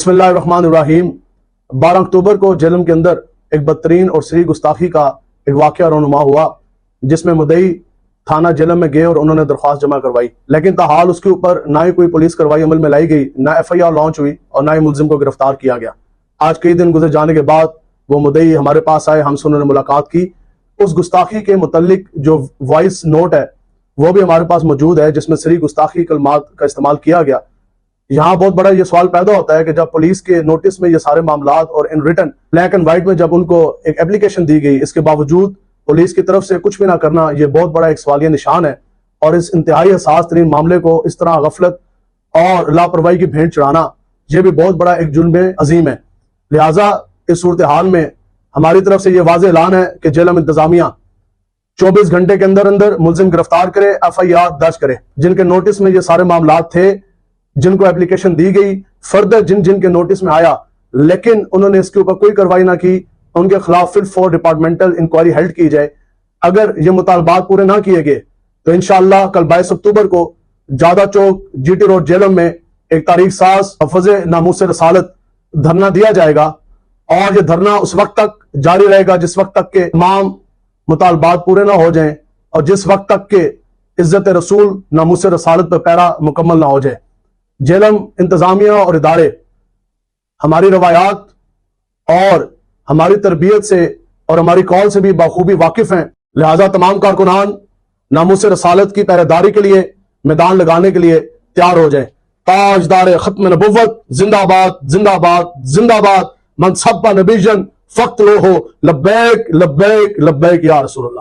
बिस्मिल्लाहिर्रहमानिर्रहीम। 12 अक्टूबर को जेलम के अंदर एक बदतरीन और सरी गुस्ताखी का एक वाक़या रोनुमा हुआ, जिसमें मुद्दई थाना जेलम में गए और उन्होंने दरख्वास्त जमा करवाई, लेकिन ताहाल उसके ऊपर ना ही कोई पुलिस कार्रवाई अमल में लाई गई, ना FIR लॉन्च हुई और ना ही मुलजिम को गिरफ्तार किया गया। आज कई दिन गुजर जाने के बाद वो मुद्दई हमारे पास आए, हमसे उन्होंने मुलाकात की। उस गुस्ताखी के मुतल्लिक जो वॉइस नोट है वो भी हमारे पास मौजूद है, जिसमें सरी गुस्ताखी कलमात का इस्तेमाल किया गया। यहाँ बहुत बड़ा ये सवाल पैदा होता है कि जब पुलिस के नोटिस में ये सारे मामलात और in written black and white में जब उनको एक एप्लीकेशन दी गई, इसके बावजूद पुलिस की तरफ से कुछ भी ना करना, ये बहुत बड़ा एक सवालिया निशान है। और इस इंतहाई हसास तरीन मामले को इस तरह गफलत और लापरवाही की भेंट चढ़ाना, यह भी बहुत बड़ा एक जुल्म अजीम है। लिहाजा इस सूरत हाल में हमारी तरफ से ये वाज़ेह ऐलान है कि जेलम इंतजामिया 24 घंटे के अंदर अंदर मुलजिम गिरफ्तार करे, FIR दर्ज करे। जिनके नोटिस में ये सारे मामलात थे, जिनको एप्लीकेशन दी गई, फर्दर जिन जिन के नोटिस में आया लेकिन उन्होंने इसके ऊपर कोई कार्रवाई ना की, उनके खिलाफ फिर फॉर डिपार्टमेंटल इंक्वायरी हेल्ड की जाए। अगर ये मुतालबात पूरे ना किए गए तो इंशाअल्लाह कल 22 अक्टूबर को जादा चौक GT रोड जेलम में एक तारीख साज हफ़ज़ नामूस रसालत धरना दिया जाएगा, और ये धरना उस वक्त तक जारी रहेगा जिस वक्त तक के तमाम मुतालबात पूरे ना हो जाएं और जिस वक्त तक के इज्जत रसूल नामूस रसालत पर पैरा मुकम्मल ना हो जाए। जेलम इंतजामिया और इदारे हमारी रवायात और हमारी तरबियत से और हमारी कॉल से भी बखूबी वाकिफ हैं। लिहाजा तमाम कारकुनान नामूस रसालत की पहरेदारी के लिए मैदान लगाने के लिए तैयार हो जाए। ताजदार खत्म नबुव्वत जिंदाबाद जिंदाबाद जिंदाबाद। मन सब्बा नबीजन फक्त लो हो लब्बैक लब्बैक लब्बैक या रसूलल्लाह।